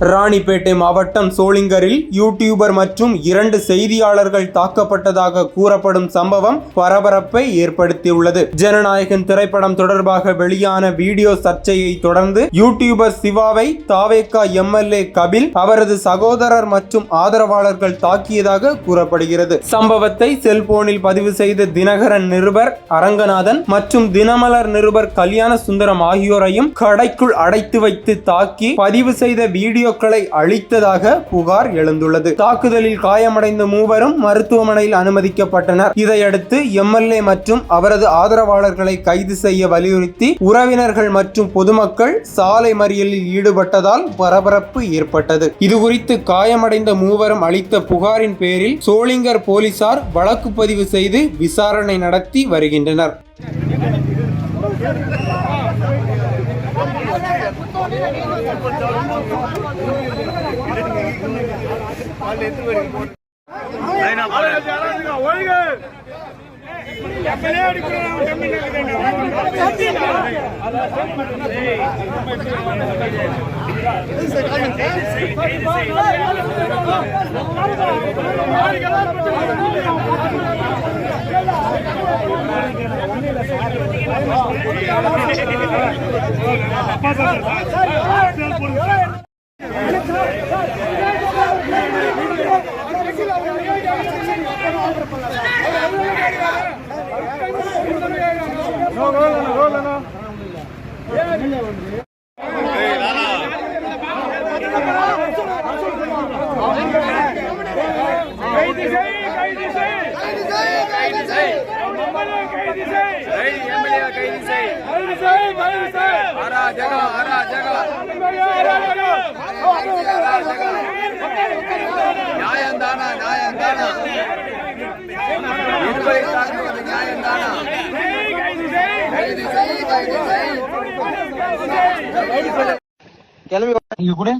ராணிப்பேட்டை மாவட்டம் சோளிங்கரில் யூடியூபர் மற்றும் 2 செய்தியாளர்கள் தாக்கப்பட்டதாக கூறப்படும் சம்பவம் பரபரப்பை ஏற்படுத்தியுள்ளது. ஜனநாயகன் திரைப்படம் தொடர்பாக வெளியான வீடியோ சர்ச்சையை தொடர்ந்து யூடியூபர் சிவாவை தாவேகா எம்எல்ஏ கபில் அவரது சகோதரர் மற்றும் ஆதரவாளர்கள் தாக்கியதாக கூறப்படுகிறது. சம்பவத்தை செல்போனில் பதிவு செய்த தினகரன் நிருபர் அரங்கநாதன் மற்றும் தினமலர் நிருபர் கல்யாண சுந்தரம் ஆகியோரையும் கடைக்குள் அடைத்து வைத்து தாக்கி பதிவு செய்த வீடியோக்களை அளித்ததாக புகார் எழுந்துள்ளது. தாக்குதலில் காயமடைந்த மூவரும் மருத்துவமனையில் அனுமதிக்கப்பட்டனர். இதையடுத்து எம்எல்ஏ மற்றும் அவரது ஆதரவாளர்களை கைது செய்ய வலியுறுத்தி உறவினர்கள் மற்றும் பொதுமக்கள் சாலை மறியலில் ஈடுபட்டதால் பரபரப்பு ஏற்பட்டது. இதுகுறித்து காயமடைந்த மூவரும் அளித்த புகாரின் பேரில் சோளிங்கர் போலீசார் வழக்கு பதிவு செய்து விசாரணை நடத்தி வருகின்றனர். கிளம்பி கூட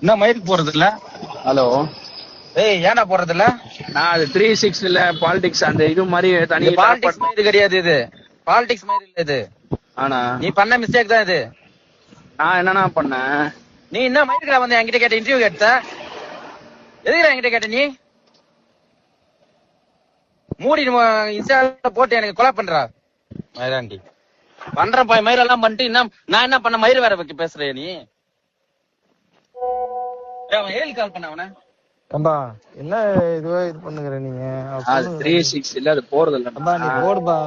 என்ன மயிருக்கு போறது இல்ல? ஹலோ, ஏய் ஏன்னா போறது இல்ல? நான் அது 360 பாலிடிக்ஸ் அந்த இது மாதிரி தனி பாலிடிக்ஸ் மாதிரி கிடையாது. இது பாலிடிக்ஸ் மாதிரி இல்ல இது. ஆனா நீ பண்ண மிஸ்டேக் தான் இது. நான் என்னன்னா பண்ணேன்? நீ என்ன மயிருக்கு வந்து என்கிட்ட கேட்ட இன்டர்வியூ கேட்ட எதுக்குடா என்கிட்ட கேட்ட? நீ மூடி இன்ஸ்டால போட்டு எனக்கு கொலை பண்றா மயிராண்டி பண்றேன் பாய். மயிரெல்லாம் பண்ணிட்டு என்ன நான் என்ன பண்ண? மயிறு வேற வைக்க பேசுறேன் நீ. அவன் ஏழு கால் பண்ண அவன கம்பா என்ன இதுவா இது பண்ணுகிற நீங்க? அது 360 அது போறது இல்ல. கம்பா நீ போடுபா,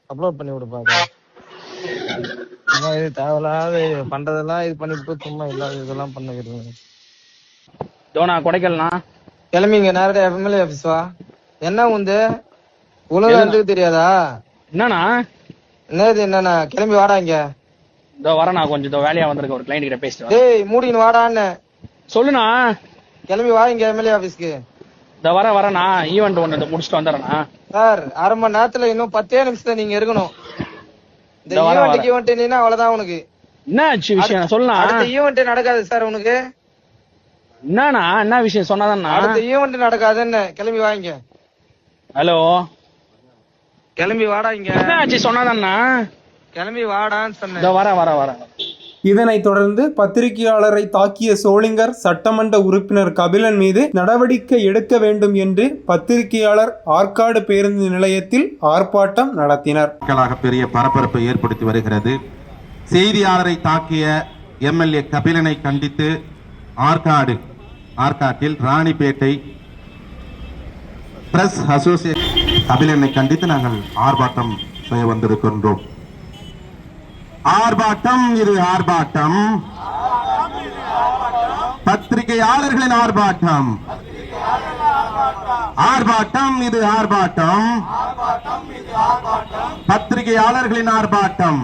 அப்லோட் பண்ணி விடுப்பா. இது தேவையில்லாத பண்றதெல்லாம் இது பண்ணிட்டு சும்மா இல்லாத இதெல்லாம் பண்ணுகிறீங்க. தோனா கொடைக்கல்னா கிளம்பிங்க நேரடியா எம்எல்ஏ ஆபீஸ் வா. என்ன உந்து உலகம் வந்து தெரியாதா? என்னன்னா என்னன்னா கிளம்பி வாடா. இங்க இதோ வரேன், நான் கொஞ்சம் வேலையா வந்திருக்க, ஒரு கிளைண்ட் கிட்ட பேசிட்டு. டேய் மூடின்னு வாடான்னு சொல்லுண்ணா. கிளம்பி வா இங்க எம்எல்ஏ ஆபீஸ்க்கு. இதோ வரேண்ணா, ஈவெண்ட் ஒண்ணு முடிச்சுட்டு வந்துடுறேண்ணா. சார் 1/2 மணி நேரத்துல இன்னும் 10 நிமிஷத்துல நீங்க இருக்கணும். இந்த ஈவெண்ட் அவ்வளவுதான் உனக்கு. என்ன விஷயம் சொல்லுண்ணா? அடுத்த ஈவெண்ட் நடக்காது சார் உனக்கு. என்னண்ணா என்ன விஷயம் சொன்னாதான் அடுத்த ஈவெண்ட் நடக்காதுன்னு. கிளம்பி வாங்க. ஹலோ, கிளம்பி வாடா. இங்க என்ன சொன்னாதான்னா? கிளம்பி வாடான்னு சொன்னேன். வரேன். இதனைத் தொடர்ந்து பத்திரிகையாளரை தாக்கிய சோளிங்கர் சட்டமன்ற உறுப்பினர் கபிலன் மீது நடவடிக்கை எடுக்க வேண்டும் என்று பத்திரிகையாளர் ஆற்காடு பேருந்து நிலையத்தில் ஆர்ப்பாட்டம் நடத்தினர். பெரிய பரபரப்பை ஏற்படுத்தி வருகிறது. செய்தியாளரை தாக்கிய எம்எல்ஏ கபிலனை கண்டித்து ஆற்காட்டில் ராணிப்பேட்டை பிரஸ் அசோசியேஷன் கபிலனை கண்டித்து நாங்கள் ஆர்ப்பாட்டம் செய்ய வந்திருக்கின்றோம். ஆர்ப்பாட்டம் இது ஆர்ப்பாட்டம், பத்திரிகையாளர்களின் ஆர்ப்பாட்டம். ஆர்ப்பாட்டம் இது ஆர்ப்பாட்டம், பத்திரிகையாளர்களின் ஆர்ப்பாட்டம்.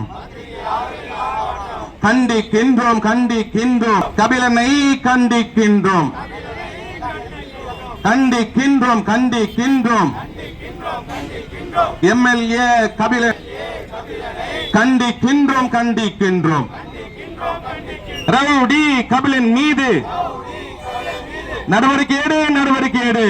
கண்டிக்கின்றோம் கபிலனை கண்டிக்கின்றோம் எம்எல்ஏ கபிலன் கண்டிக்கின்றோம். ரவுடி கபிலன் மீது நடவடிக்கை எடு.